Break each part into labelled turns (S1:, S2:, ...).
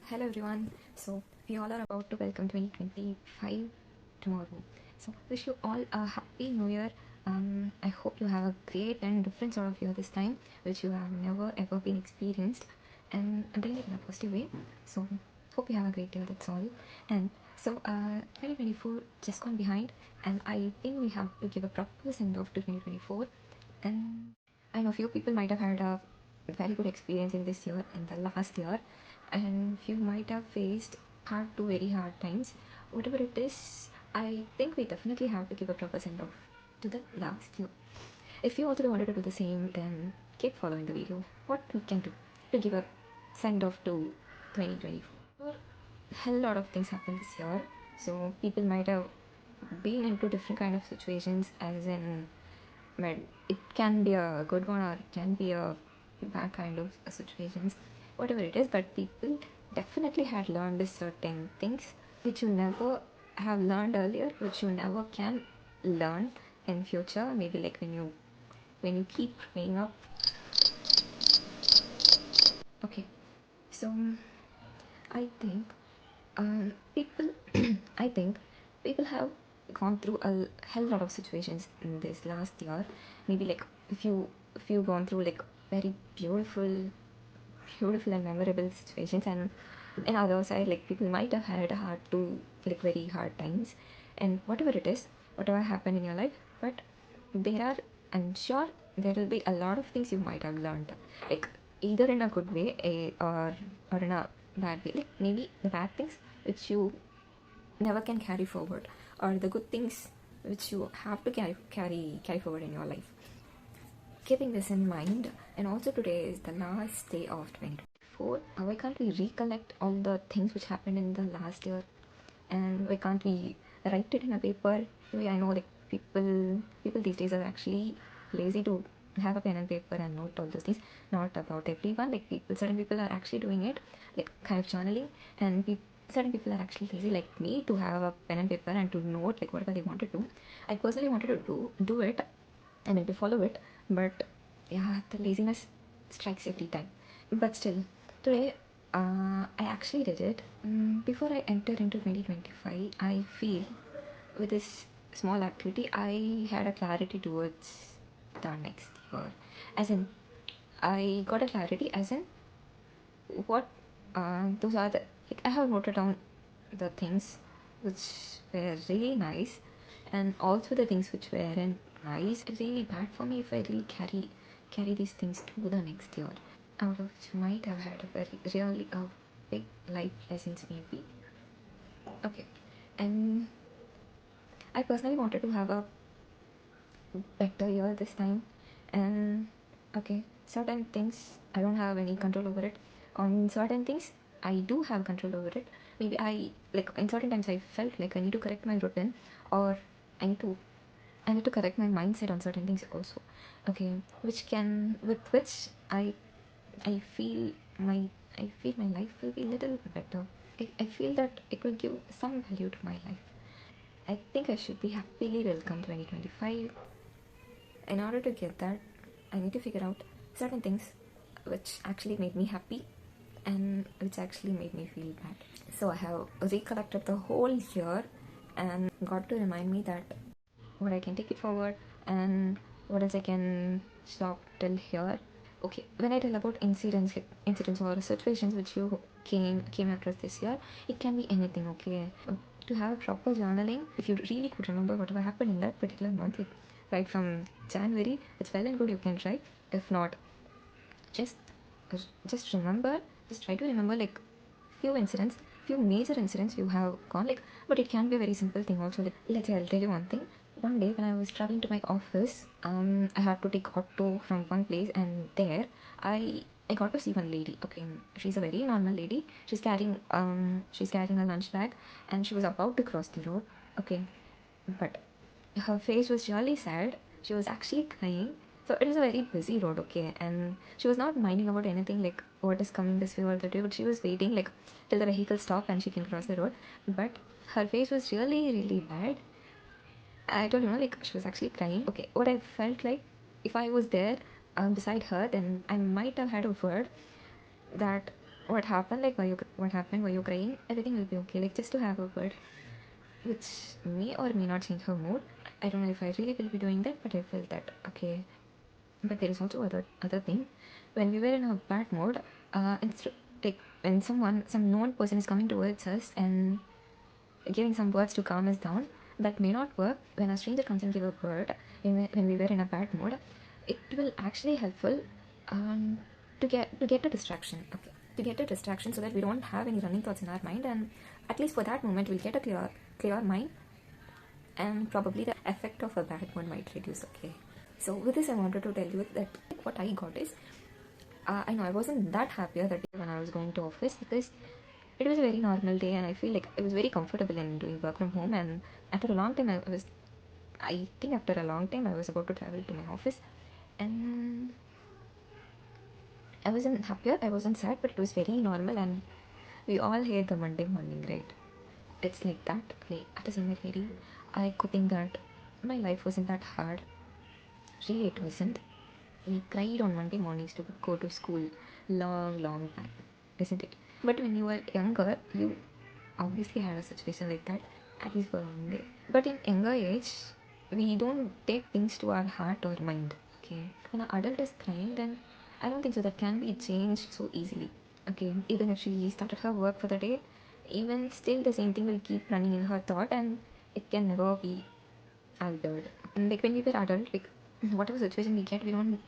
S1: Hello everyone. So we all are about to welcome 2025 tomorrow. So wish you all a happy new year. I hope you have a great and different sort of year this time, which you have never ever been experienced, and bring it in a positive way. So hope you have a great year. That's all. And so 2024 just gone behind, and I think we have to give a proper send off to 2024. And I know few people might have had a very good experience in this year and the last year, and few might have faced very hard times. Whatever it is, I think we definitely have to give a proper send off to the last year. If you also wanted to do the same, then keep following the video. What we can do to give a send off to 2024. Hell lot of things happened this year, so people might have been into different kind of situations, as in, but it can be a good one or it can be a bad kind of situations, whatever it is. But people definitely had learned certain things which you never have learned earlier, which you never can learn in future. Maybe like when you keep growing up. Okay, so I think people I think people have gone through a hell lot of situations in this last year. Maybe like if you gone through like very beautiful and memorable situations, and in other side, like, people might have had a hard to like very hard times, and whatever it is, whatever happened in your life. But there are, I'm sure there will be a lot of things you might have learned, like either in a good way, or in a bad way. Like maybe the bad things which you never can carry forward, or the good things which you have to carry forward in your life. Keeping this in mind, and also today is the last day of 2024, why can't we recollect all the things which happened in the last year, and why can't we write it in a paper? Maybe I know like people these days are actually lazy to have a pen and paper and note all those things. Not about everyone, like certain people are actually doing it, like kind of journaling, and certain people are actually lazy like me to have a pen and paper and to note like whatever they want to do. I personally wanted to do it and maybe follow it, but yeah, the laziness strikes every time. But still, today I actually did it. Before I enter into 2025, I feel with this small activity, I had a clarity towards the next year. As in, I got a clarity, as in, what those are the, like, I have noted down the things which were really nice, and also the things which weren't nice. It's really bad for me if I really carry these things to the next year, out of which might have had a very really a big life lessons maybe. Okay, and I personally wanted to have a better year this time. And okay, certain things I don't have any control over it. On certain things I do have control over it. Maybe I, like, in certain times I felt like I need to correct my routine, or i need to I need to correct my mindset on certain things also. Okay, which can, with which I feel my I feel my life will be a little better. I feel that it will give some value to my life. I think I should be happily welcome 2025. In order to get that, I need to figure out certain things which actually made me happy and which actually made me feel bad. So I have recollected the whole year and got to remind me that what I can take it forward and what else I can stop till here. Okay, when I tell about incidents or situations which you came across this year, it can be anything. Okay, to have a proper journaling, if you really could remember whatever happened in that particular month, like right from January, it's well and good, you can try. If not, just just remember, just try to remember like few incidents, few major incidents you have gone, like, but it can be a very simple thing also. Like, let's say I'll tell you one thing. One day when I was traveling to my office, I had to take auto from one place, and there I got to see one lady. Okay, she's a very normal lady. She's carrying a lunch bag, and she was about to cross the road. Okay, but her face was really sad. She was actually crying. So it is a very busy road, okay, and she was not minding about anything like what is coming this way or that way, but she was waiting like till the vehicle stop and she can cross the road. But her face was really, really bad. I told you, like, she was actually crying. Okay, what I felt like, if I was there beside her, then I might have had a word that what happened, like what happened, why you're crying, everything will be okay. Like just to have a word, which may or may not change her mood. I don't know if I really will be doing that, but I felt that okay. But there is also other thing. When we were in a bad mood, instead like when some known person is coming towards us and giving some words to calm us down, that may not work. When a stranger comes and give a word when we were in a bad mood, it will actually helpful um, to get a distraction. Okay, to get a distraction so that we don't have any running thoughts in our mind, and at least for that moment we'll get a clear mind, and probably the effect of a bad one might reduce. Okay, so with this I wanted to tell you that what I got is I know I wasn't that happier that day when I was going to office, because it was a very normal day and I feel like I was very comfortable in doing work from home. And after a long time I think after a long time I was about to travel to my office, and I wasn't happier, I wasn't sad, but it was very normal. And we all hate the Monday morning, right? It's like that. Like after seeing that lady, I could think that my life wasn't that hard. Really, it wasn't. We cried on Monday mornings to go to school. Long time, isn't it? But when you were younger, you obviously had a situation like that, at least for one day. But in younger age, we don't take things to our heart or mind. Okay, when an adult is crying, then I don't think so that can be changed so easily. Okay, even if she started her work for the day, even still the same thing will keep running in her thought, and it can never be altered. And like when we were adult, like whatever situation we get, we don't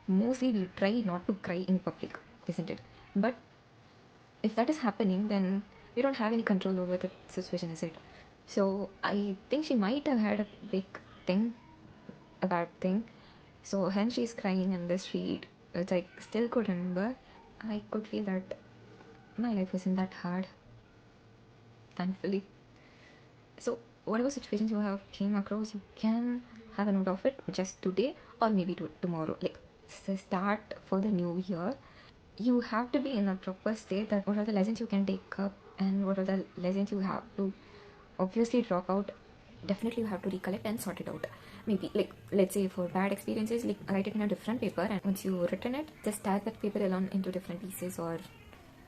S1: mostly we try not to cry in public, isn't it? But if that is happening, then we don't have any control over the situation, is it? So I think she might have had a big thing, a bad thing. So when she's crying in the street, which I still could remember, I could feel that my life wasn't that hard, thankfully. So whatever situations you have came across, you can have a note of it just today or maybe tomorrow. Like the start for the new year, you have to be in a proper state that what are the lessons you can take up and what are the lessons you have to obviously drop out. Definitely you have to recollect and sort it out. Maybe like let's say for bad experiences, like write it in a different paper, and once you written it, just tag that paper alone into different pieces or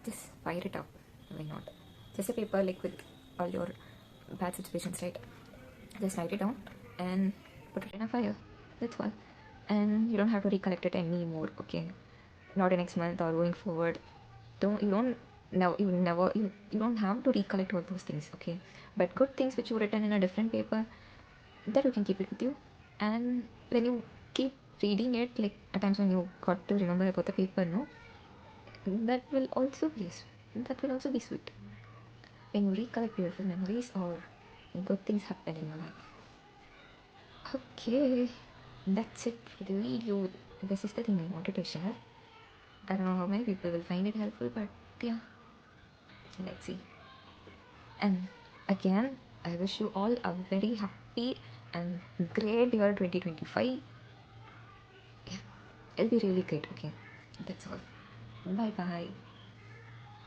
S1: just fire it up. Why not? Just a paper like with all your bad situations, right? Just write it down and put it in a fire. That's all. And you don't have to recollect it anymore, okay? Not in next month or going forward. Don't now you never you don't have to recollect all those things, okay? But good things which you written in a different paper, that you can keep it with you. And when you keep reading it, like at times when you got to remember about the paper, no, that will also be sweet when you recollect beautiful memories or good things happen in your life. Okay, that's it for the video. This is the thing I wanted to share. I don't know how many people will find it helpful, but yeah, let's see. And again, I wish you all a very happy and great year 2025. Yeah, it'll be really great. Okay, that's all. Bye bye.